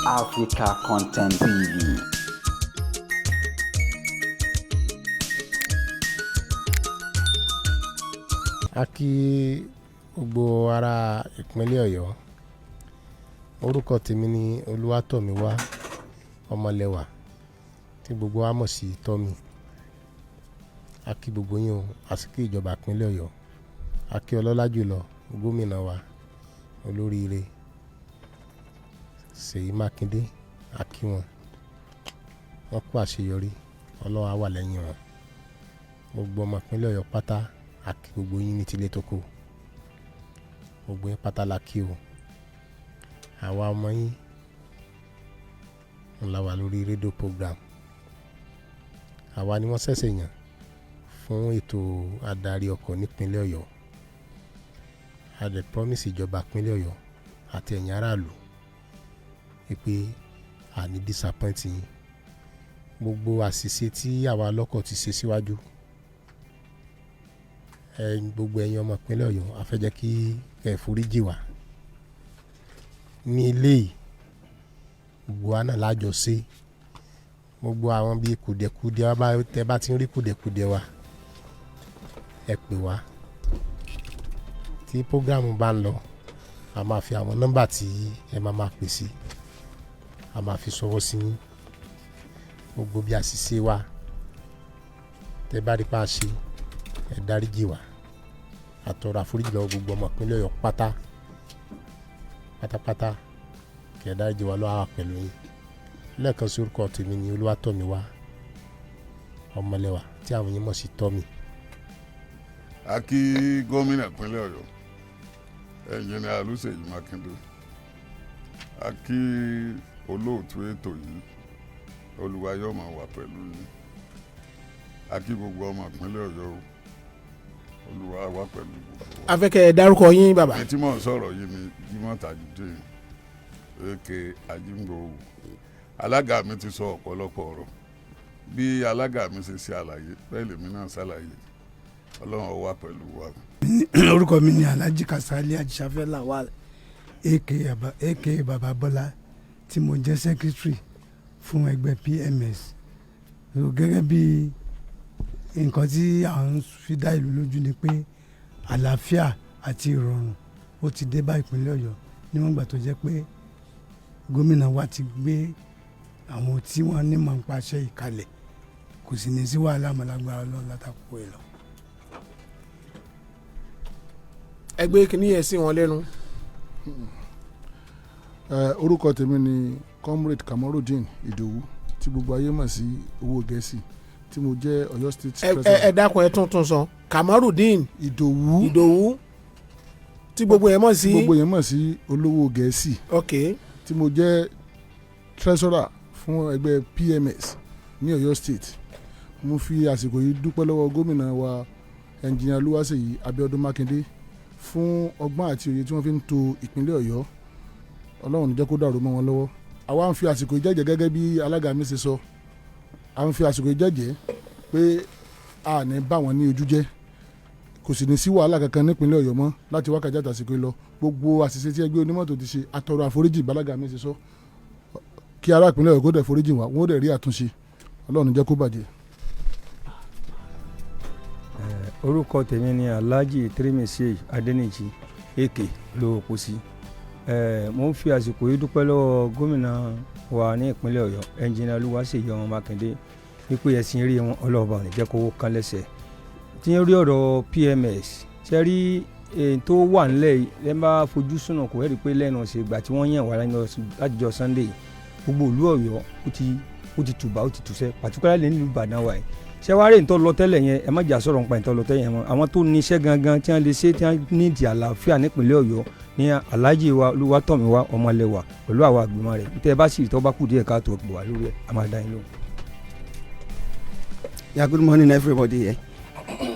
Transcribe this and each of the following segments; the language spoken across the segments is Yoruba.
Africa Content TV. A kí gbogbo ará ìpínlẹ̀ Ọ̀yọ́. Orúkọ tèmi ni Oluwatomiwa Omolewa tí gbogbo wa mọ̀ sí Tommy. A kí gbogbo yín o, a sì kí ìjọba ìpínlẹ̀ Ọ̀yọ́. A kí ọlọ́lá jùlọ gómìnà wa olóríire Ṣèyí Mákindé. A kí wọn kú àṣeyọrí, Ọlọ́run á wà lẹ́yìn wọn. Gbogbo ọmọ ìpínlẹ̀ Ọ̀yọ́ pátá a kí gbogbo yín ní tilé tóko. Gbogbo yín pátá la kí o. Àwa ọmọ yín la wà lórí rédíò program. Àwa ni wọ́n ṣẹ̀ṣẹ̀ yàn fún ètò adarí ọkọ̀ nípínlẹ̀ Ọ̀yọ́. A dẹ̀ promise ìjọba ìpínlẹ̀ Ọ̀yọ́ àti ẹ̀yin aráàlú pé a ní disappoint yín. Gbogbo àṣìṣe tí àwa lọ́kọ̀ ti ṣe síwájú, gbogbo ẹ̀yin ọmọ ìpínlẹ̀ Ọ̀yọ́ a fẹ́ jẹ́ kí ẹ foríjì wá. Ní ilé yìí gbogbo wa náà lájọ ṣe. Gbogbo àwọn bíi kùdẹ̀kùdẹ̀ tẹ́ bá ti ń rí kùdẹ̀kùdẹ̀ wa ẹ pè wá. Tí prógrámù bá ń lọ a máa fi àwọn nọ́mbà tí ẹ máa pè sí a máa fi ṣọwọ́ sí yín. Gbogbo bí àṣìṣe wa tẹ́ bá rí pa ṣe ẹ dáríjì wá. A tọrọ àforíjì lọ́wọ́ gbogbo ọmọ ìpínlẹ̀ Ọ̀yọ́ pátápátá kí ẹ dáríjì wá lọ́wọ́ pẹ̀lú yín. Lẹ́ẹ̀kan sí orúkọ tèmi ni Oluwatomiwa Omolewa tí àwọn yín mọ̀ sí Tommy. A kí gómìnà ìpínlẹ̀ Ọ̀yọ́ ẹnjìnìà Ṣèyí Mákindé. A kí olóòtú ètò yìí Olúwa yóò máa wà pẹ̀lú yín. A kí gbogbo ọmọ ìpínlẹ̀ Ọ̀yọ́ o, Olúwa wà pẹ̀lú gbogbo wa. A fẹ́ kẹ́ ẹ dárúkọ yín bàbá. Ẹni tí mò ń sọ̀rọ̀ yìí ni Jimoh Tajudeen aka Ajimbowu. Alága mi ti sọ ọ̀pọ̀lọpọ̀ ọ̀rọ̀. Bí alága mi ṣe àlàyé bẹ́ẹ̀ lèmi náà ṣàlàyé. Ọlọ́run ó wà pẹ̀lú wa. Orúkọ mi ni Alhaji Kasali Ajíṣafẹ́ Lawal aka Baba Bọ́lá tí mo jẹ́ secretary fún ẹgbẹ́ PMS. Gẹ́gẹ́ bí nǹkan tí à ń fi dá ìlú lójú ni pé àlàáfíà àti ìrọ̀rùn ó ti dé bá ìpínlẹ̀ Ọ̀yọ́ níwọ̀n ìgbà tó jẹ́ pé gómìnà wa ti gbé àwọn tí wọ́n ní mọ̀ nípa iṣẹ́ ìkalẹ̀, kò sì ní sí wàhálà mọ́lágbára Ọlọ́run látàkùn ẹ̀ lọ. Ẹgbẹ́ kìíní yẹn sí wọn lẹ́nu. Orúkọ tèmi ni Comrade Kamarudeen Ìdòwú tí gbogbo ayé mọ̀ sí owó Gẹ̀ẹ́sì tí mo jẹ́ Ọ̀yọ́ State President. Ẹ dákun ẹ tuntun sọ Kamarudeen Ìdòwú tí gbogbo yẹn mọ̀ sí. Gbogbo yẹn mọ̀ sí olówó Gẹ̀ẹ́sì. Ok. Tí mo jẹ́ treasurer fún ẹgbẹ́ PMS ní Ọ̀yọ́ State. Mo fi àsìkò yìí dúpẹ́ lọ́wọ́ gómìnà wa ẹnjìnìà Olúwaṣèyí Abíọ́dún Mákindé fún ọgbọ́n àti òye tí wọ́n fi ń tò ìpínlẹ̀ Ọ̀yọ́. Ọlọ́run ní jẹ́ kó dàrú mọ́ wọn lọ́wọ́. Àwa ń fi àsìkò ìjẹ́jẹ́ gẹ́gẹ́ bí alága mi ṣe sọ. À ń fi àsìkò ìjẹ́jẹ́ pé a ní bá wọn ní ojú jẹ́. Kò sì ní sí wàhálà kankan nípínlẹ̀ Ọ̀yọ́ mọ́ láti wákàtí àtàsìkò lọ. Gbogbo àṣìṣe tí ẹgbẹ́ onímọ́tò ti ṣe àtọrọ àforíjì bálága mi ṣe sọ. Kí ará ìpínlẹ̀ Ọ̀yọ́ kó dẹ̀ foríjì wá, wọ́n dẹ̀ rí àtúnṣe. Ọlọ́run ní jẹ́ kó bàjẹ́. Orúkọ tèmi ni Alhaji Tirimisi Adeniji eke Lóòpọ̀sí. Mo ń fi àsìkò yìí dúpẹ́ lọ́wọ́ gómìnà wa ní ìpínlẹ̀ Ọ̀yọ́ ẹnjìnìà Olúwaṣèyí ọmọ Mákindé wípé ẹ̀sìn rí wọn ọlọ́ọ̀bà ní jẹ́ kó kán lẹ́sẹ̀. Tí ń rí ọ̀rọ̀ PMS ṣe rí tó wà nílẹ̀ yìí lẹ́ bá fojú sùnà kò rí pé lẹ́nu ọ̀sẹ̀ ìgbà tí wọ́n yàn wá látijọ́ Sunday gbogbo ìlú Ọ̀yọ́ ó ti tùbà ó ti tùsẹ̀ particularly nílùú Ìbàdàn wa yìí. Ṣé wàá rí ìtọ́ lọ tẹ́lẹ̀ yẹn ẹ má jà sọ̀rọ̀ nípa ìtọ́ lọ tẹ́lẹ̀ yẹn mọ́ àwọn tó níṣẹ́ gangan tí wọ́n lè ṣe tí wọ́n ní ìdí àlàáfíà nípínlẹ̀ Ọ̀yọ́ ní Alhaji wa Oluwatomiwa Omolewa pẹ̀lú àwọn àgbìmọ̀ rẹ̀ tẹ́ ẹ bá sì tọ́ bá kù díẹ̀ káàtó pọ̀ wá lórí ẹ̀ a máa dá yín lóhùn. Yeah, good morning everybody here.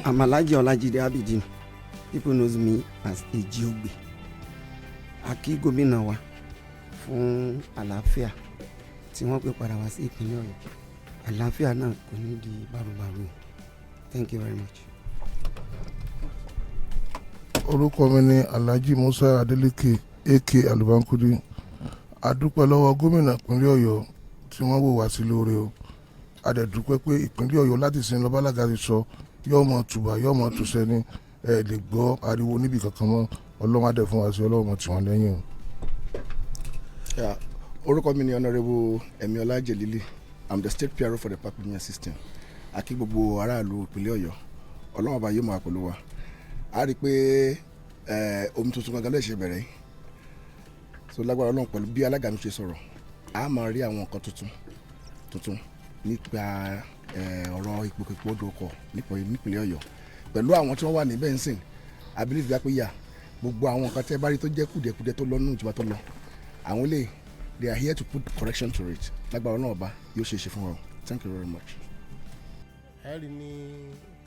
I'm Alhaji Olajide Abidin. People knows me as Ejiogbe. A kí gómìnà wa fún àlàáfíà tí wọ́n pè padà wá sí ìpínlẹ̀ Ọ̀yọ́. Àlàáfíà náà kò ní di bárúbárú. Thank you very much. Orúkọ mi ni Alhaji Musa Adeleke aka Alubankudi. a dúpẹ́ lọ́wọ́ gómìnà ìpínlẹ̀ Ọ̀yọ́ tí wọ́n wò wá sí lóore o a dẹ̀ dúpẹ́ pé ìpínlẹ̀ Ọ̀yọ́ láti sin lọ bálága ti sọ yóò mọ̀ tùbà yóò mọ̀ tùsẹ́ ní ẹ lè gbọ́ ariwo níbi kankan mọ́ ọlọ́run á dẹ̀ fún wa sí ọlọ́run mọ̀ tí wọ́n lẹ́yìn o. Orúkọ mi ni Honourable Emiola Jelili. I'm the state PRO for the park union system. Àkí gbogbo aráàlú ìpínlẹ̀ Ọ̀yọ́ ọlọ́run ọba yóò máa pẹ̀lú wa. A rí i pé omi tuntun gangan lè ṣe bẹ̀rẹ̀ so lágbára ọlọ́run pẹ̀lú bí alága mi ṣe sọ̀rọ̀ a máa rí àwọn nǹkan tuntun nípa ọ̀rọ̀ ìpòkèpodò ọkọ̀ nípínlẹ̀ Ọ̀yọ́ pẹ̀lú àwọn tí wọ́n wà níbẹ̀ ń sìn I believe pé yà gbogbo àwọn nǹkan tẹ́ bá rí tó jẹ́ kùdìẹ̀kudẹ tó lọ nínú ìjọba tó lọ àwọn ilé they are here to put correction to it lágbára ọlọ́run ọba yóò ṣe é ṣe fún wa thank you very much. ẹ rí ní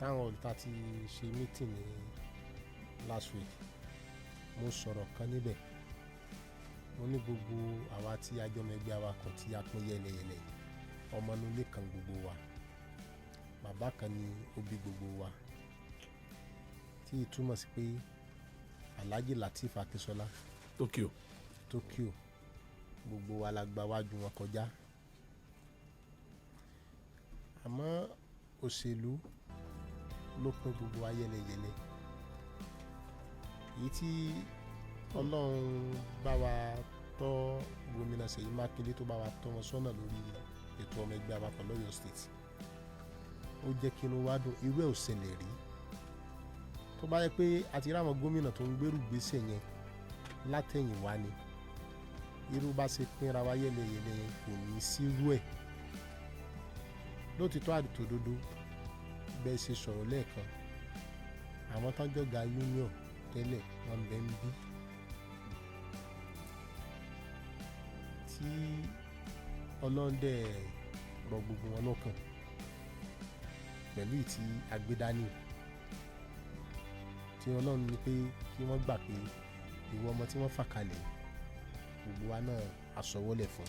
táwọn olùta ti ṣe meeting ní last week mo sọ̀rọ̀ kan níbẹ̀ mo ní gbogbo àwa tí ajọmọ ẹgbẹ́ awakọ̀ tí a pín yẹlẹyẹlẹ ọmọ inú ilé kan gbogbo wa bàbá kan ni ó bí gbogbo wa tí ìtumọ̀ sí pé Alhaji Lateef Akínsọ́lá Tokyo gbogbo wa la gba wájú wọn kọjá àmọ́ òṣèlú ló pín gbogbo wa yẹlẹyẹlẹ èyí tí Ọlọ́run bá wa tọ́ gómìnà Ṣèyí Mákindé tó bá wa tọ́ wọn sọ́nà lórí ètò ọmọ ẹgbẹ́ awakọ̀ lọ́yọ̀ state ó jẹ́ kí inú wa dùn irú ẹ̀ ò ṣẹlẹ̀ rí tó bá yẹ pé a ti ráwọn gómìnà tó ń gbèrú gbèsè yẹn látẹ̀yìn wá ni irú bá ṣe pínra wa yẹlẹyẹlẹ kò ní sírú ẹ̀ lótìtọ́ àdìtòdodo bẹ́ẹ̀ ṣe sọ̀rọ̀ lẹ́ẹ̀kan àwọn tọ́jọ́gà union tẹ́lẹ̀ wọn bẹ́ ń bí tí ọlọ́ndẹ̀ rọ gbogbo wọn lọ́kàn pẹ̀lú ìtì agbédání tí ọlọ́run ní pé kí wọ́n gbà pé ìwọ ọmọ tí wọ́n fà kalẹ̀ gbogbo wa náà aṣọwọ́lẹ̀ fún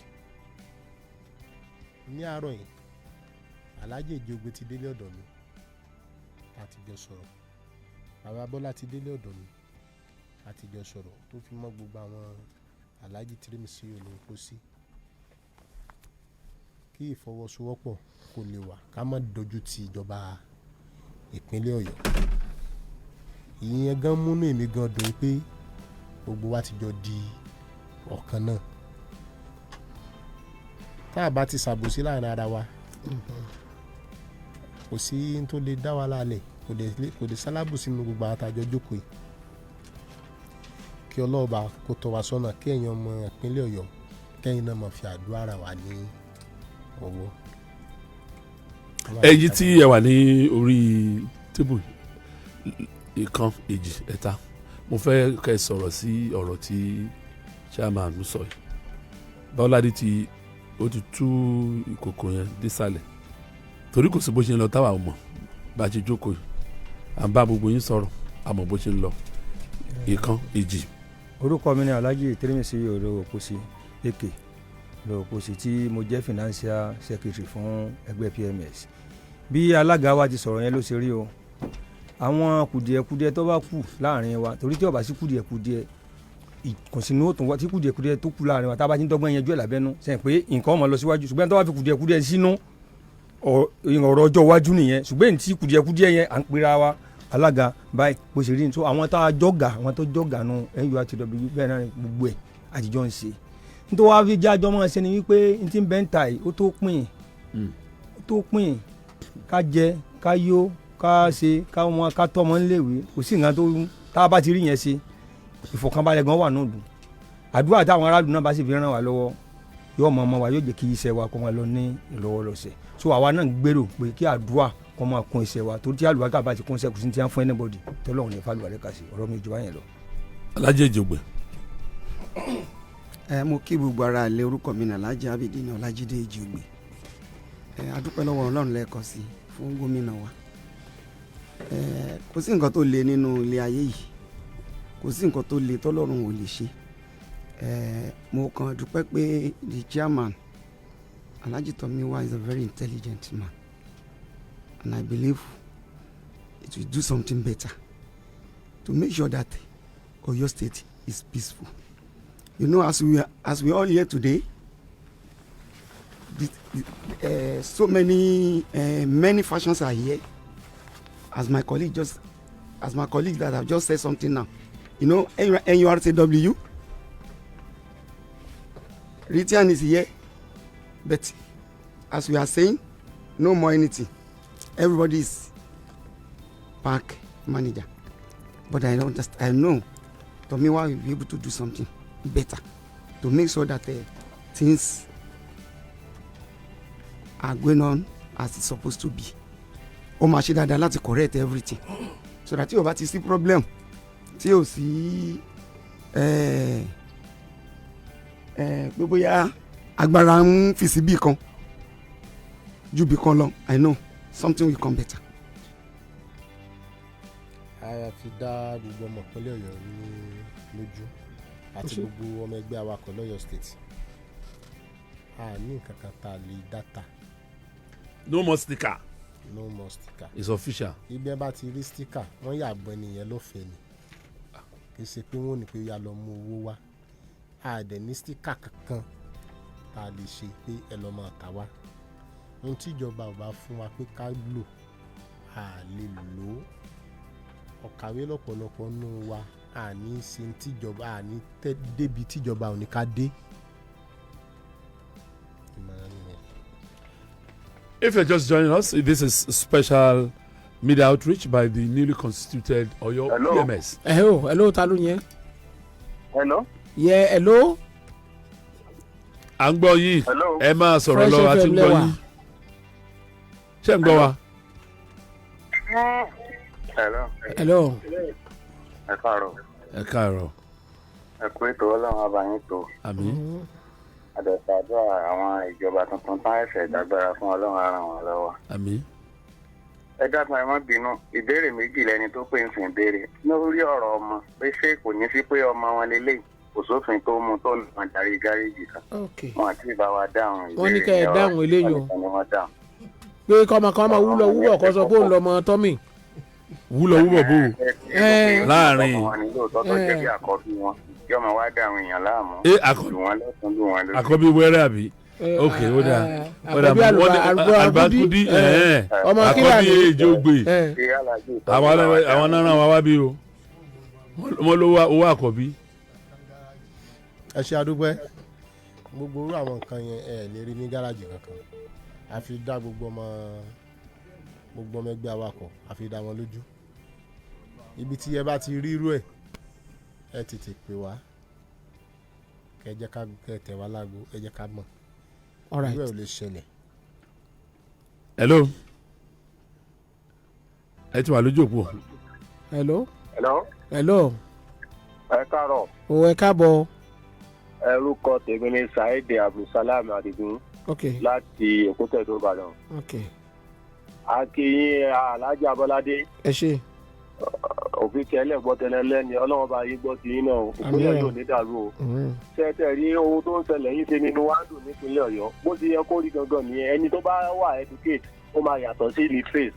ní àárọ̀ yìí Alhaji Ejogbe ti délé ọ̀dọ̀ mi láti jọ sọ̀rọ̀ bàbá Bọ́lá ti délé ọ̀dọ̀ mi láti jọ sọ̀rọ̀ tó fi mọ́ gbogbo àwọn Alhaji Tirimisi olóńkó sí kí ìfọwọ́sowọ́pọ̀ kó lè wà ká má dojú ti ìjọba ìpínlẹ̀ Ọ̀yọ́ ìyẹn gan múnú èmi gan dùn pé gbogbo wa ti jọ di ọ̀kan náà tá a bá ti ṣàbòsí láàrin ara wa kò sí tó lè dá wa lálẹ́ kò lè sálábù sínú gbogbo àwọn àtàjọ jókòó yìí kí ọlọ́ọ̀bà kó tọ́ wa sọ́nà kí ẹ̀yin ọmọ ìpínlẹ̀ Ọ̀yọ́ kẹ́yìn náà mọ̀ fi àdúrà ara wa ní ọwọ́. ẹ̀yin tí ẹ wà ní orí tébù ìkan èjì ẹ̀ta mo fẹ́ kẹ́ ẹ sọ̀rọ̀ sí ọ̀rọ̀ tí chairman sọ yìí Bọ́ládé ó ti tú ìkòkò yẹn désàlẹ̀ torí kò sí bó ṣe ń lọ táwa mọ̀ bá a ṣe jókòó yìí à ń bá gbogbo yín sọ̀rọ̀ àmọ́ bó ṣe ń lọ ìkan èjì. orúkọ mi ni Alhaji Tirimisi Oluwatomiwa Èkè Oluwatomiwa tí mo jẹ́ financial secretary fún ẹgbẹ́ PMS bí alága wa ti sọ̀rọ̀ yẹn ló ṣe rí o àwọn kùdìẹ̀kudìẹ tó bá kù láàrin wa torí tí ó bá sí kùdìẹ̀kudìẹ ìkùnsínú òtún wa tí kùdìẹ̀kudìẹ tó kù láàrin wa tá a bá ti ń dọ́gbọ́n yanjú ẹ̀ lábẹ́nú sẹ́yìn pé nǹkan ọmọ lọ síwájú ṣùgbọ́n tó bá fi kùdìẹ̀kudìẹ sínú ọ̀rọ̀ ọjọ́ iwájú nìyẹn ṣùgbọ́n ní tí kùdìẹ̀kudìẹ yẹn à ń pera wa alága báyìí bó ṣe rí ní tó àwọn tá a jọ̀gà àwọn tó jọ̀gà nu NURTW bẹ́ẹ̀ náà gbogbo ẹ̀ àtijọ́ ń ṣe nítorí wàá fi jájọ́ mọ́ ṣe ni wípé n ti bẹ́ ń ta yìí ó tó pín ká jẹ ká yó ká ṣe ká tọ́ ọmọ níléèwé kò sí nǹkan tó tá a bá ti rí yẹn ṣe ìfọ̀kànbalẹ̀ gan wà náà dùn àdúrà táwọn aráàlú náà bá sì fi ràn wá lọ́wọ́ yóò mọ ọmọ wa yóò jẹ́ kí iṣẹ́ wa kó máa lọ ní ìlọ́wọ́lọ́sẹ̀ so àwa náà gbèrò pé kí àdúrà kó máa kún iṣẹ́ wa torí tí àlùbáríkà bá ti kún iṣẹ́ kò sí ti à ń fún anybody tọ́lọ́run ní fàlùbáríkà sí ọ̀rọ̀ mi jù báyẹn lọ. Alhaji Ejogbe. mo kí gbogbo ara ilé orúkọ mi ní Alhaji Abidin Ọlájídé Ejogbe adúpẹ́ lọ́wọ́ Ọlọ́run lẹ́ẹ̀kan sí fún gómìnà wa kò sí nǹkan tó le nínú ilé ayé yìí kò sí nǹkan tó le tọ́lọ́run ò lè ṣe mo kàn dúpẹ́ pé the chairman Oluwatomiwa is a very intelligent man and I believe it will do something better to make sure that Oyo State is peaceful. You know, as we as we all here today, so many fashions are here. As my colleague that have just said something now, you know, NURTW, Ritian is here, but as we are saying, no more anything. Everybody is park manager, but I know Tomiwa will be able to do something better to make sure that things are going on as it's supposed to be. O ma ṣe dáadáa láti correct everything so that tí o bá ti sí problem tí o sí gbogbo ya agbára ń fi sí bí kan ju bí kan lọ. I know something will come better. a fi dá gbogbo ọmọ ìpínlẹ̀ Ọ̀yọ́ ní lójú àti gbogbo ọmọ ẹgbẹ́ awakọ̀ lọ́yọ̀ state a ní nǹkan kan tá a lè dátà. No more sticker. No more sticker. It's official. ibi ẹ bá ti rí sticker wọ́n yà gbọ́ ẹnìyẹn lọ́fẹ̀ẹ́ ni kì í ṣe pé wọ́n ní pé ó yà lọ mú owó wá a dẹ̀ ní sticker kankan tá a lè ṣe pé ẹ lọ́ máa tà wá ohun tí ìjọba ò bá fún wa pé ká lò a lè lò ó ọ̀kàwé lọ́pọ̀lọpọ̀ nù wa a ní ṣe tíjọba a ní débi tíjọba ò ní ká dé. If you're just joining us, this is special media outreach by the newly constituted Oyo PMS. Hello, ta ló yẹn? Hello. Yeah, hello. À ń gbọ́ yín. Ẹ máa sọ̀rọ̀ lọ àti ń gbọ́ yín. Ṣé ń gbọ́ wa? Hello. Ẹ káàárọ̀. Ẹ káàárọ̀. Ẹ kú ètò Ọlọ́run abayín tó. Àmín. Àdẹ̀sàdúrà àwọn ìjọba tuntun tán ẹ̀sẹ̀ ìdágbára fún Ọlọ́run á ràn wọ́n lọ́wọ́. Àmín. Ẹ dákun ẹ má bínú ìbéèrè méjì lẹni tó pè ń sìn béèrè lórí ọ̀rọ̀ ọmọ pé ṣé kò ní sí pé ọmọ wọn lélẹ́yìí kò sófin tó mú tó lù wọn darí gáréjì kan. wọn àti ìbá wa dáhùn ìbéèrè wọ́n ní kẹ́ ẹ dáhùn eléyìí o pé kọ́mọ wúlọ̀ kọ́ sọ pé òun lọ́mọ tọ́mì. wúlọ̀ bò láàrin. yọmọ wá dá àwọn èèyàn láàmú. àkọ́bí wẹ́rẹ́ àbí. ok ó dáa àlùbákúdí àkọ́bí èjògbè àwọn náírà wá wá bí o wọ́n ló owó àkọ́bí. ẹ ṣe àdúgbò gbogbo orú àwọn nǹkan yẹn ẹ lè rí ní gáràjì kankan a fi dá gbogbo ọmọ ẹgbẹ́ awakọ̀ a fi dá wọn lójú ibi tí ẹ bá ti rí irú ẹ tètè pè wá kẹ jẹ́ ká tẹ̀ wá láago ẹ jẹ́ ká mọ̀ irú ẹ ò lè ṣẹlẹ̀. hello ẹ ti wà lójú òpó. hello. ẹ káàárọ̀. ẹ káàbọ̀. orúkọ tèmi ni Saheed Abdulsalam Adigun láti Èkótẹ́ tó Ìbàdàn. akínyìn Alhaji Abọ́ládé. ẹ ṣé. òfin tẹ́lẹ̀ gbọ́ tẹ́lẹ̀ lẹ́ni Ọlọ́run bá yín gbọ́ ti yín náà òpínlẹ̀ yóò ní dàrú o. ṣẹ́tẹ̀ rí ohun tó ń ṣẹlẹ̀ yín ṣe nínú wa dùn nípínlẹ̀ Ọ̀yọ́ bó ti yẹ kó rí gangan nìyẹn ẹni tó bá wà educate ó máa yàtọ̀ sí literate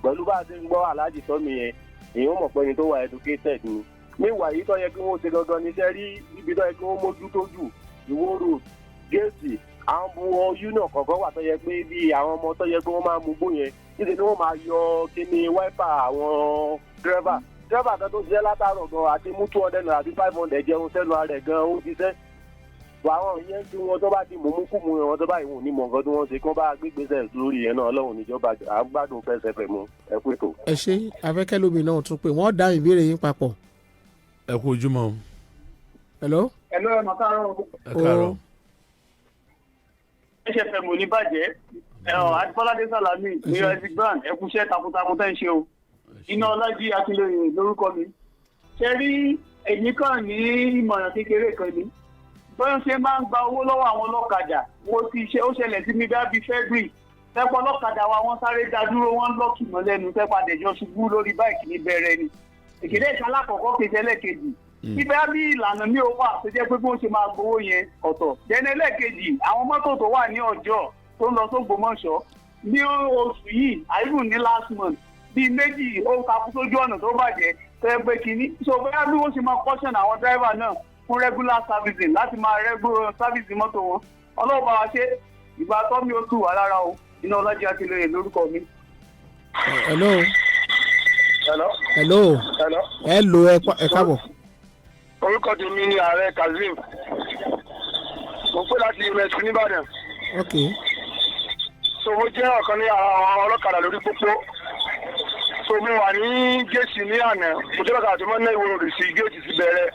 pẹ̀lú bá a ṣe ń gbọ́ Alhaji Tọ́mi yẹn èèyàn mọ̀ pé ẹni tó wà educated ni. níwà yìí tó yẹ kí wọ́n ṣe gangan níṣẹ́ rí ibi tó yẹ kí wọ́n mójútó jù Ìwó road géètì àwọn ọmọ union kọ̀ọ̀kan wà tó yẹ pé bí àwọn ọmọ tó yẹ pé wọ́n máa mú gbó yẹn níṣẹ́ ni wọ́n máa yọ kíní wáípà àwọn dírẹ́bà kan tó ṣiṣẹ́ látàárọ̀ gan àti mú 200 naira àti 500 jẹun sẹ́nu ara rẹ̀ gan ó ṣiṣẹ́ àwọn ìyẹn tí wọ́n tó bá ti mú kú mu wọn tó bá ìwọ̀n ní mọ̀ nǹkan tí wọ́n ṣe kí wọ́n bá gbégbèsè lórí yẹn náà Ọlọ́run níjọba àgbàdùn fẹsẹ̀ fẹ̀ mú ẹ pé tó. ẹ ṣe afẹ́kẹ́ lómi náà tún pé wọ́n dá ìbéèrè yín papọ̀. ẹ kú ojúmọ́ o. hello. ẹ káàárọ̀. ẹ káàárọ̀. ẹ ṣe fẹ́ mọ̀ ní bàjẹ́ Adébọ́ládé Sàlámì ní Isaac Brand ẹ kú iṣẹ́ takuntakun tẹ́ ń ṣe o. Iná Ọlájí Akínlóye lórúkọ mi. ṣe rí èyí kan ní ìmọ̀ràn kékeré kan ní. bóyá ṣe máa ń gba owó lọ́wọ́ àwọn ọlọ́kadà wo ti ṣe ó ṣẹlẹ̀ sí mi bí February tẹ́pọ̀ ọlọ́kadà wa wọ́n sáré dá dúró wọ́n lọ́ọ̀kì mọ́ lẹ́nu tẹ́pọ̀ àdẹ̀jọ́ ṣubú lórí báìkì ní bẹ̀rẹ̀ ni. ìkéde ìkan lákọ̀ọ́kọ́ kejì ẹlẹ́kejì. ibẹ̀ bí ìlànà mi ò wà tó jẹ́ pé bí wọ́n ṣe máa gbowó yẹn ọ̀tọ̀. jẹ́ni ẹlẹ́kejì àwọn mọ́tò tó wà ní Ọ̀jọ́ tó ń lọ s'Ógbómọ̀ṣọ́ ní oṣù yìí àìbùn ní last month bíi méjì ó takú sójú ọ̀nà tó bàjẹ́ tẹ́ pé kínní so bóyá bí wọ́n ṣe máa caution àwọn driver náà fún regular servicing láti máa regular service mọ́tò wọn ọlọ́run bá wa ṣe ìgbà tó mi ó tù wá lára o iná ọlọ́jì akínlóye lórúkọ mi. hello. hello. hello. hello ẹ káàbọ̀. orúkọ tèmi ni ààrẹ Kazeem mo pè láti us nìbàdàn. ok. so mo jẹ́ ọ̀kan ní àwọn ọlọ́kadà lórí pópó so mo wà ní géètì ní àná mo jẹ́ ọ̀kadà tó mọ́ náà ìwòrò sí géètì ti bẹ̀rẹ̀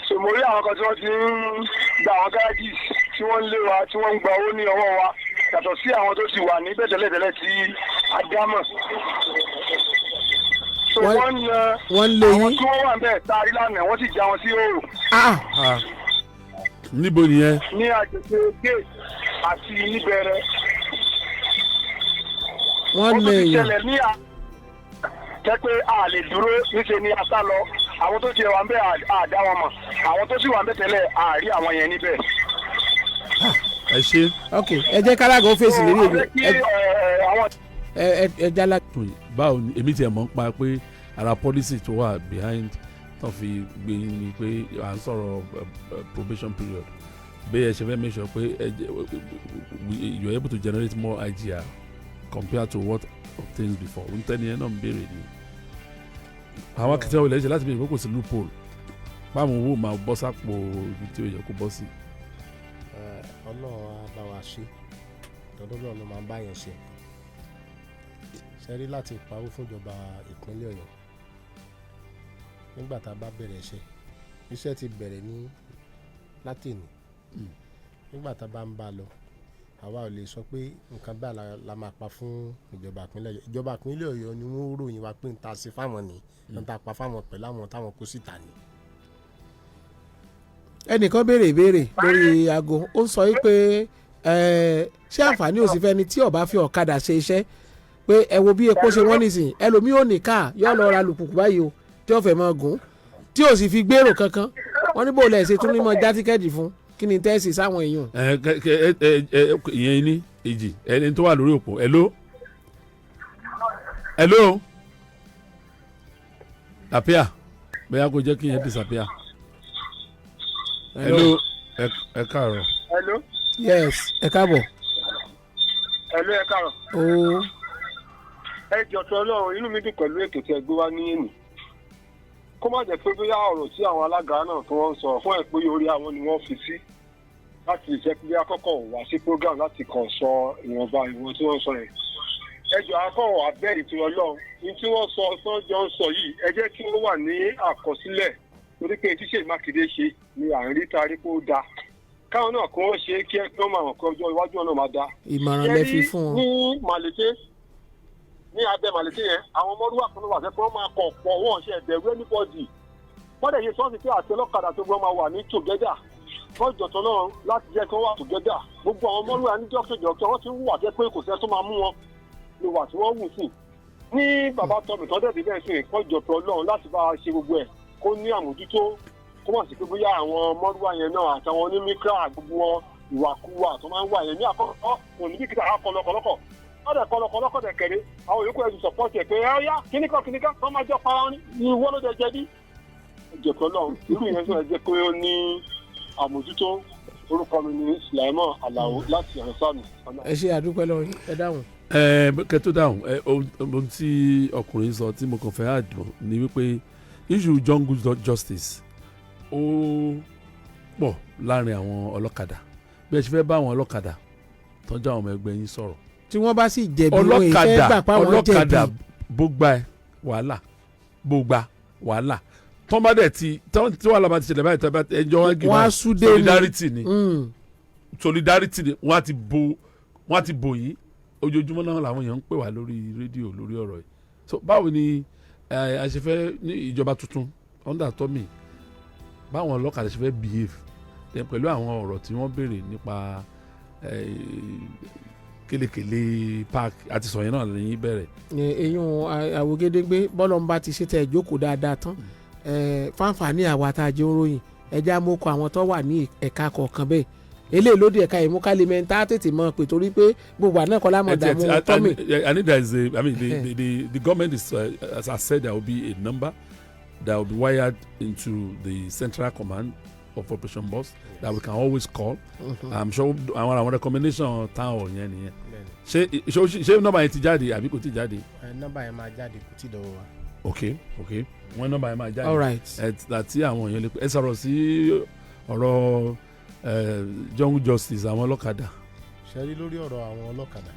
so mo rí àwọn kan tí wọ́n ti ń gba àwọn gáàjì tí wọ́n ń lé wa tí wọ́n ń gba owó ní ọwọ́ wa yàtọ̀ sí àwọn tó ti wà ní bẹ́tẹ̀lẹ́tẹ̀lẹ́ tí a dámọ̀. so wọ́n lé yín. àwọn tí wọ́n wà ń bẹ̀ taari lánàá wọ́n sì já wọn sí òòrùn. níbo nìyẹn. ní àjẹsẹ gate àti níbẹ̀rẹ̀. wọ́n lé yín. ó tún ti ṣẹlẹ̀ ní jẹ́ pé a lè dúró níṣẹ́ ni a sá lọ àwọn tó ti wà ń bẹ̀ àdá wọn mọ̀ àwọn tó sì wà ń bẹ̀ tẹ́lẹ̀ àárí àwọn yẹn níbẹ̀. ẹ ṣe. ok ẹ jẹ́ kálága ó fèsì lérí ẹ jálá. báwo ni èmi tiẹ̀ mọ̀ ń pa pé ara policy tó wà behind tó fi gbé ni pé à ń sọ̀rọ̀ probation period bẹ́ẹ̀ ẹ ṣe fẹ́ make sure pé you are able to generate more IGR compared to what obtained before n tẹ́ni ẹ náà ń béèrè ni àwọn akẹ́kọ̀ọ́ wọlé ṣe láti béèrè pé kò sí loophole báwọn owó máa bọ́ sápò ibi tí ó yẹ kó bọ́ sí. ọlọ́run á bá wa ṣe tọ́dọ́ náà ló máa ń bá yẹn ṣe ṣẹ́rí láti pawó fúnjọba ìpínlẹ̀ Ọ̀yọ́ nígbà tá a bá bẹ̀rẹ̀ iṣẹ́ ti bẹ̀rẹ̀ ní látìní nígbà tá a bá ń bá a lọ àwa ò lè sọ pé nǹkan bá la máa pa fún ìjọba ìpínlẹ̀ Ọ̀yọ́ ìjọba ìpínlẹ̀ Ọ̀yọ́ ni wọ́n ròyìn wa pé ń ta sí fáwọn ni ń ta pa fáwọn pẹ̀lú àwọn táwọn kó síta ni. ẹnìkan béèrè ìbéèrè lórí aago ó sọ pé ṣé àǹfààní ò sí fẹ́ni tí ó bá fi ọ̀kadà ṣe iṣẹ́ pé ẹ wo bí epo ṣe wọ́n nísìn ẹlòmíì ò ní káà yóò lọ ra lùpùpù báyìí o tí ó fẹ́ máa gùn tí ò sì fi gbèrò kankan wọ́n ní bò lẹ̀ ṣe tún ní mọ́ já tíkẹ́ẹ̀tì fún kí ni tẹ́sí sáwọn èèyàn. ìyẹn ní èjì ẹni tó wà lórí òpó hello apia bẹ́ẹ̀ kò jẹ́ kí yẹn disappear. hello ẹ káàárọ̀. hello. yes ẹ káàbọ̀. hello ẹ káàárọ̀. ooo. ẹ jọ̀tọ̀ Ọlọ́run inú mi dùn pẹ̀lú ètò tí ẹ gbé wá ní èmi kó má jẹ́ pé bóyá ọ̀rọ̀ tí àwọn alága náà tó wọ́n ń sọ fún ẹ̀ pé orí àwọn ni wọ́n fi sí láti jẹ́ pé akọ́kọ́ wá sí program láti kàn sọ ìwọ̀nba ìwọ̀n tí wọ́n sọ yẹn ẹ jọ akọ́wọ̀ abẹ́rì tí Ọlọ́run ní tí wọ́n sọ sọ́jọ́ ń sọ yìí ẹ jẹ́ kí wọ́n wà ní àkọsílẹ̀ torí pé tíṣe Mákindé ṣe ni à ń rí tarí pé ó dáa káwọn náà kó wọ́n ṣe kí ẹ pé wọ́n máa hàn pé ọjọ́ iwájú náà máa dáa. ìmọ̀ràn lẹ fi fún wọn. ní Màlété ní abẹ́ Màlété yẹn àwọn ọmọdúnwà kan ló wà sẹ́kọ̀ọ́ máa kọ̀ pọ̀ wọ́n ṣe ẹ̀bẹ̀rù anybody wọ́n dẹ̀ yé sọ́ọ̀sì pé àti ọlọ́kadà tó gbọ́ máa wà ní together wọ́n jọ̀tọ̀ náà láti jẹ́ kí wọ́n wà together gbogbo àwọn ọmọdúnwà ní jọ́kẹ́jọ́kẹ́ wọ́n ti ń wà jẹ́ pé kò sẹ́ tó máa mú wọn ní wà tí wọ́n wù sí ní bàbá tọ́mì tọ́jọ́ ìdílé ẹ̀sìn ìkọ́ jọ̀tọ̀ Ọlọ́run láti bá a ṣe gbogbo ẹ̀ kó ní àmójútó kó mọ̀ sí pé bóyá àwọn ọmọdúnwà yẹn náà àtàwọn onímíkà gbogbo wọn ìwàkuwà tó máa ń wà yẹn ní àkọ́kọ́ òní bí kìtà kọlọkọlọkọ ọdẹ kọlọkọlọkọ dẹ kẹrẹ àwọn yòókù ẹ̀sùn sọpọ́ọ̀tì ẹ̀ pé ẹ̀yà kíníkan tó máa jọ para ní ìwọ ló jẹ bí. ìjẹ̀kọ́ náà irú ìyẹn sọ̀rọ̀ jẹ́ pé ó ní àmójútó orúkọ mi ní Sulaimon Alao láti Ansanu. ẹ ṣe àdúpẹ́ lọ ẹ dáhùn. kẹ́ tó dáhùn ohun tí ọkùnrin sọ tí mo kàn fẹ́ àdùn ni wípé issue jungle justice ó pọ̀ láàrin àwọn ọlọ́kadà bí ẹ ṣe fẹ́ bá àwọn ọlọ́kadà tọ́jú àwọn ọmọ ẹgbẹ́ yín sọ̀rọ̀. tí wọ́n bá sì jẹ̀bi wọn ìfẹ́ gbà pa wọn jẹ̀bi. ọlọ́kadà bó gba wàhálà bó gba wàhálà tọ́ bá dẹ̀ tí wàhálà bá ti ṣẹlẹ̀ báyìí tàbí ẹjọ́ wọn gbé báyìí solidarity ni solidarity ni wọ́n á ti bò yín ojoojúmọ́ náà làwọn èèyàn ń pè wá lórí rédíò lórí ọ̀rọ̀ yìí so báwo ni a ṣe fẹ́ ní ìjọba tuntun under Tomi báwọn ọlọ́kadà ṣe fẹ́ behave pẹ̀lú àwọn ọ̀rọ̀ tí wọ́n béèrè nípa kélekèlé park àti sọ̀yìn náà lẹ́yìn bẹ̀rẹ̀. èyún àwògedegbe bọ́lọ̀ ń bá ti ṣe tẹ̀ ìjókòó dáadáa tán fáǹfààní àwa tá a jẹ́ òròyìn ẹja mọ́kọ àwọn tó wà ní ẹ̀ka kọ̀ọ̀kan bẹ́ẹ̀ eléyìí ló dé ẹ̀ka ìmúkálímẹ́ntà tètè mọ̀ pé torí pé gbogbo àná kọ́ lámọ̀ dààmú Tomi. I need the government is has said there will be a number that will be wired into the central command of operation boss that we can always call. I'm sure àwọn recommendation town hall yẹn nìyẹn. ṣé nọ́mbà yẹn ti jáde àbí kò ti jáde. nọ́mbà yẹn máa jáde kò tí ì dọ̀wọ́ wa. ok wọ́n nọ́mbà yẹn máa jáde. all right. àti àwọn èèyàn lè pẹ́ ẹ sọ̀rọ̀ sí ọ̀rọ̀ young justice àwọn ọlọ́kadà. ṣe rí lórí ọ̀rọ̀ àwọn ọlọ́kadà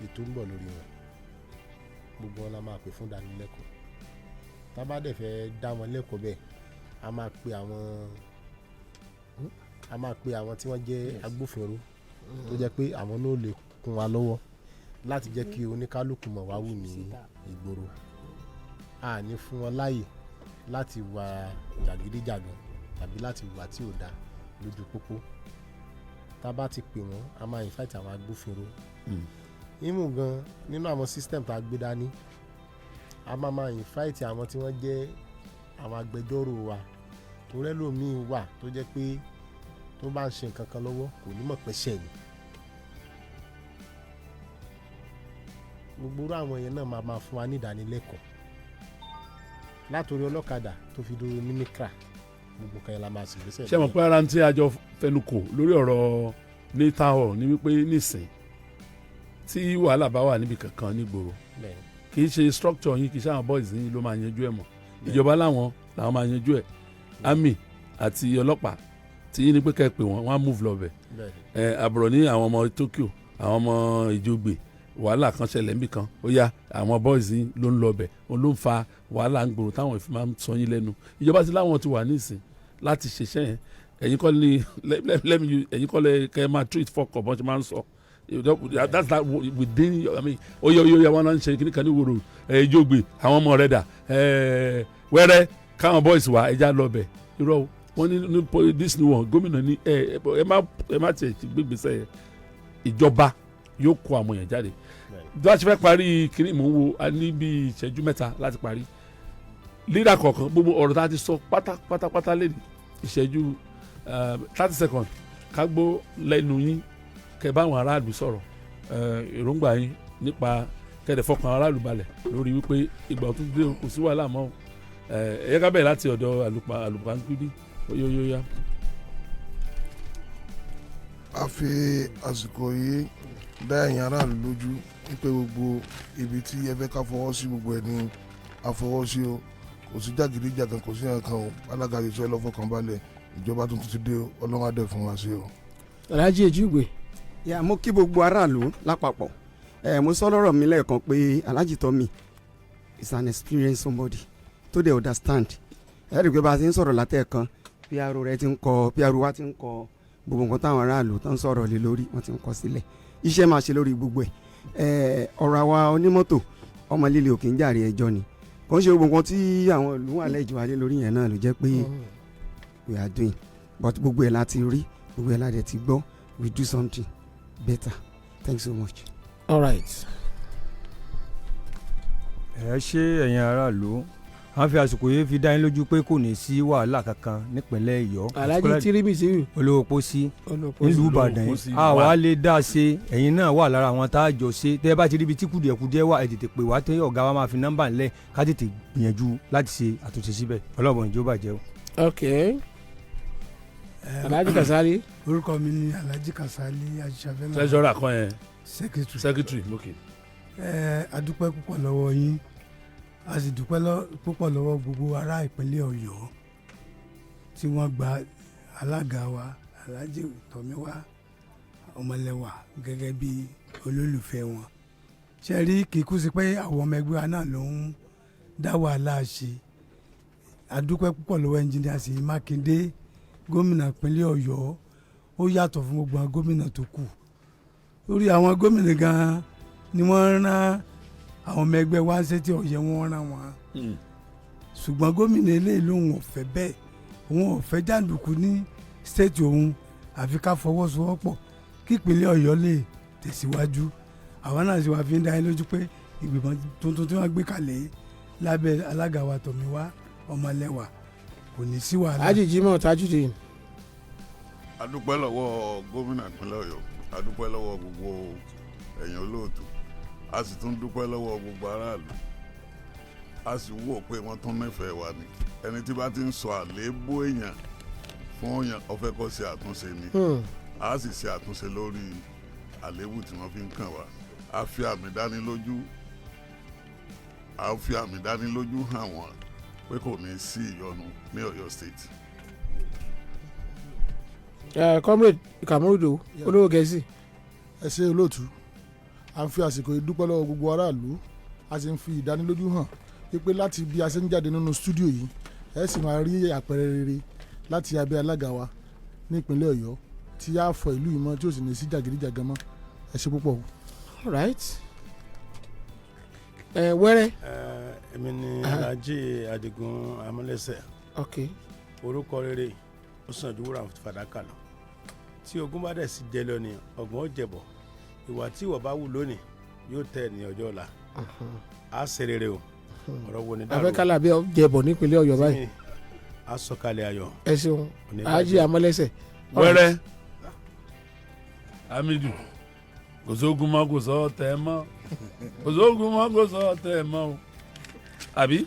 ètò ń bọ̀ lórí wọn gbogbo wọn la máa pè fún ìdánilẹ́kọ̀ọ́ tá a bá dẹ̀ fẹ́ dá wọn lẹ́kọ̀ọ́ bẹ́ẹ̀ a máa pe àwọn tí wọ́n jẹ́ agbófinró tó jẹ́ pé àwọn náà lè kún wa lọ́wọ́ láti jẹ́ kí oníkálukú mọ̀ wá wù ní ìgboro a ní fún wọn láàyè láti wà jàgídíjàgan tàbí láti wà tí ò dáa lójú pópó tá a bá ti pè wọ́n a máa invite àwọn agbófinró ìmú gan nínú àwọn system tá a gbé dání a máa invite àwọn tí wọ́n jẹ́ àwọn agbẹjọ́rò wa torí ẹlòmíín wà tó jẹ́ pé tó bá ń ṣe nǹkan kan lọ́wọ́ kò ní mọ̀ pé ṣẹ̀ ni gbogbo àwọn yẹn náà máa fún wa ní ìdánilẹ́kọ̀ọ́ látòrí ọlọ́kadà tó fi dúró ní mikra gbogbo kan yẹn la máa sì gbèsè. ṣé mo pẹ́ ara tí a jọ fẹnukò lórí ọ̀rọ̀ ní town hall ni wípé nísìn tí wàhálà bá wà níbi kankan nígboro kì í ṣe structure yín kì í ṣe àwọn boys yín ló máa yanjú ẹ̀ mọ́ ìjọba làwọn máa yanjú ẹ̀ army àti ọlọ́pàá tí yín ni pé kẹ́ ẹ pè wọ́n á move lọ bẹ̀ àbúrò ní àwọn ọmọ Tokyo àwọn ọmọ Ìjọgbè wàhálà kan ṣẹlẹ̀ níbì kan ó yá àwọn boys yín ló ń lọ bẹ̀ òun ló ń fa wàhálà ń gbòòrò táwọn ìfì máa ń sọ yín lẹ́nu ìjọba ti láwọn ti wà nísìn láti ṣiṣẹ́ yẹn ẹ̀yin kọ́ ni ẹ̀yin kọ́ lẹ kẹ́ ẹ máa treat fọkọ̀ bọ́n ṣe máa ń sọ that's that within oye wọn náà ń ṣe kíní kan ní wòrò Ìjọgbè àwọn ọmọ rẹ̀ dà wẹ́rẹ́ káwọn boys wà ẹja lọ bẹ̀ irọ́ wọn ní this new one gómìnà ní ẹ má tiẹ̀ gbégbèsè yẹn ìjọba yóò kó àwọn èèyàn jáde bí wọ́n ti fẹ́ parí kíní mò ń wo a ní bí ìṣẹ́jú mẹ́ta láti parí lídà kọ̀ọ̀kan gbogbo ọ̀rọ̀ tá a ti sọ pátápátá lé ní ìṣẹ́jú 30 seconds ká gbọ́ lẹ́nu yín kẹ́ bá àwọn aráàlú sọ̀rọ̀ èròǹgbà yín nípa kẹ́dẹ̀ fọkàn aráàlú balẹ̀ lórí wípé ìgbà tó dé kò sí wàhálà mọ́ ẹ̀yẹ́ ká bẹ̀rẹ̀ láti ọ̀dọ̀ àlùpàǹkúdí oyóyóyá. a fi àsìkò yìí dá ẹ̀yin aráàlú lójú wípé gbogbo ibi tí ẹ fẹ́ ká fọwọ́ sí gbogbo ẹ̀ ní àfọwọ́ sí o kò sí jàgídíjàgan kò sí nǹkan o alága ìṣọ́ ẹ lọ́fọ̀kàn balẹ̀ ìjọba tuntun ti dé o ọlọ́run á dẹ̀ fún wa sí o. Alhaji Ejigbe. yà mo kí gbogbo aráàlú lápapọ̀ mo sọ lọ́rọ̀ mi lẹ́ẹ̀kan pé Alhaji Tomi is an experienced somebody tó dẹ̀ understand ẹ rí i pé bá a ti ń sọ̀rọ̀ látẹ̀ẹ̀kan PRO rẹ ti ń kọ PRO wa ti ń kọ gbogbo nǹkan táwọn aráàlú tó ń sọ̀rọ̀ lé lórí wọ́n ti ń kọ sílẹ̀ iṣẹ́ máa ṣe lórí gbogbo ẹ̀ ọ̀rọ̀ àwa onímọ́tò ọmọ líle òkè ń jàre ẹjọ́ ni kò ń ṣe gbogbo nǹkan tí àwọn ìlú wà lẹ́jọ́ alẹ́ lórí yẹn náà ló jẹ́ pé we are doing but gbogbo ẹ̀ láti rí gbogbo ẹ̀ láti ti gbọ́ we do something better thanks so much. all right. ẹ ṣe ẹ̀yin aráàlú a fi àsìkò yìí fi dá yín lójú pé kò ní sí wàhálà kankan nípínlẹ̀ Ọ̀yọ́. Alhaji Tirimi sí olówó pósí nílùú Ìbàdàn yìí a wà á lè dá a ṣe ẹ̀yin náà wà lára àwọn tá a jọ ṣe tẹ́ ẹ bá ti ríbi tí kùdìẹ̀kùdìẹ̀ wà ẹ tètè pè wá tẹ́ ọ̀gá wa máa fi nọ́mbà ńlẹ̀ ká tètè gbìyànjú láti ṣe àtúnṣe síbẹ̀ ọlọ́bọ̀n ìjọ bàjẹ́ o. ok Alhaji Kasali. orúkọ mi ni Alhaji Kasali Ajisafẹ́lá. treasurer kan yẹn. secretary ok. a dúpẹ́ púpọ̀ lọ́wọ́ yín a sì dúpẹ́ púpọ̀ lọ́wọ́ gbogbo ará ìpínlẹ̀ Ọ̀yọ́ tí wọ́n gba alága wa Alhaji Tomiwa Omolewa gẹ́gẹ́ bí olólùfẹ́ wọn. ṣe rí kíkú sí pé àwọn ọmọ ẹgbẹ́ wa náà ló ń dá wàhálà ṣe. a dúpẹ́ púpọ̀ lọ́wọ́ ẹnjìnìá Ṣèyí Mákindé gómìnà ìpínlẹ̀ Ọ̀yọ́ ó yàtọ̀ fún gbogbo àwọn gómìnà tó kù. lórí àwọn gómìnà gan-an ni wọ́n rán àwọn ọmọ ẹgbẹ́ wa ṣe tí ọ̀yẹ́ wọn rán wọn. ṣùgbọ́n gómìnà eléyìí lòun ò fẹ́ bẹ́ẹ̀ òun ò fẹ́ jàǹdùkú ní stéètì òun àfi ká fọwọ́sowọ́pọ̀ kí ìpínlẹ̀ Ọ̀yọ́ lè tẹ̀síwájú. àwọn náà sì wá fi ń dá yín lójú pé ìgbìmọ̀ tuntun tí wọ́n gbé kalẹ̀ lábẹ́ alága wa Tomiwa Omolewa kò ní sí wàhálà. Ajijimo Tajudeen. a dúpẹ́ lọ́wọ́ gómìnà ìpínlẹ̀ Ọ̀yọ́ a dúpẹ́ lọ́wọ́ gbogbo ẹ̀yin olóòtú a sì tún dúpẹ́ lọ́wọ́ gbogbo aráàlú a sì wò pé wọ́n tún nífẹ̀ẹ́ wa ni ẹni tí bá ti ń sọ àléébù èèyàn fún èèyàn ó fẹ́ kó ṣe àtúnṣe ni a sì ṣe àtúnṣe lórí àléébù tí wọ́n fi ń kàn wá a fi àmì dánilójú hàn wọ́n pé kò ní sí ìyọnu ní Ọ̀yọ́ state. comrade Kamoru olówó Gẹ̀ẹ́sì. ẹ ṣe olóòtú à ń fi àsìkò yìí dúpẹ́ lọ́wọ́ gbogbo aráàlú a sì ń fi ìdánilójú hàn wípé láti bí a ṣe ń jáde nínú stúdíò yìí ẹ sì máa rí àpẹẹrẹ rere láti abẹ́ alága wa ní ìpínlẹ̀ Ọ̀yọ́ tí a fọ ìlú yìí mọ́ tí ó sì ní sí jàgídíjàgan mọ́ ẹ ṣe púpọ̀. all right. wẹ́rẹ́. èmi ni Alhaji Adigun Amúlẹ́sẹ̀. ok. orúkọ rere ó sàn ju wúrà fàdákà lọ tí ogún bá dẹ̀ sí jẹ lónìí ọgbọ̀n ó jẹ̀bọ̀ ìwà tí ìwọ bá wù lónìí yóò tẹ̀ ní ọjọ́ ọ̀la á ṣe rere o ọ̀rọ̀ wo ni dáàbò. afẹ́kálà bí ọ jẹ̀bọ̀ nípínlẹ̀ Ọ̀yọ́ báyìí. á sọ̀kalẹ̀ ayọ̀. ẹ ṣeun Alhaji Amúlẹ́sẹ̀. wẹ́rẹ́ Hamidu kò sóògùn mọ́ kò sọ tẹ́ ẹ mọ́ kò sóògùn mọ́ kò sọ tẹ́ ẹ mọ́ o àbí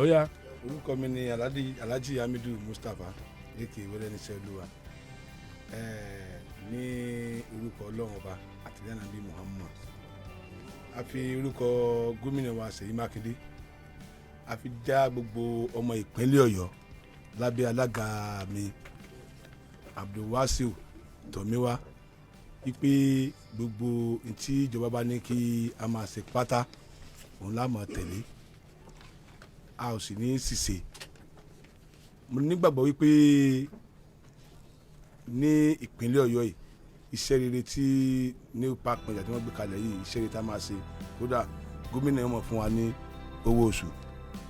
ó yá. orúkọ mi ni Alhaji Hamidu Mustapha aka wẹ́rẹ́ níṣẹ́ olúwa ní orúkọ Ọlọ́run ọba àtìlẹ́yìn Ànábì Muhammad a fi orúkọ gómìnà wa Ṣèyí Mákindé a fi dá gbogbo ọmọ ìpínlẹ̀ Ọ̀yọ́ lábẹ́ alága mi Abdulwasiu Tomiwa wípé gbogbo ntí ìjọba bá ní kí a máa ṣe pátá òun la máa tẹ̀lé a ò sì ní ṣìṣe mo nígbàgbọ́ wípé ní ìpínlẹ̀ Ọ̀yọ́ yìí iṣẹ́ rere tí nípa pẹ̀lú tí wọ́n gbé kalẹ̀ yìí iṣẹ́ rere tá a máa ṣe kódà gómìnà yẹn mọ̀ fún wa ní owó oṣù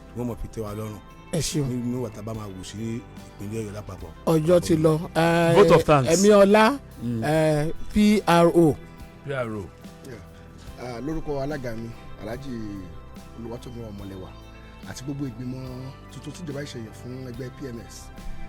tí wọ́n mọ̀ fi tẹ́ wa lọ́rùn. ẹ ṣeun nínú wàtá bá máa wù sí ìpínlẹ̀ Ọ̀yọ́ lápapọ̀. ọjọ́ ti lọ vote of thanks. ẹ̀mí ọlá PRO. lórúkọ alága mi Alhaji Oluwatomiwa Omolewa àti gbogbo ìgbìmọ̀ tuntun tíjọba ìṣẹ̀yẹ̀ fún ẹgbẹ́ PMS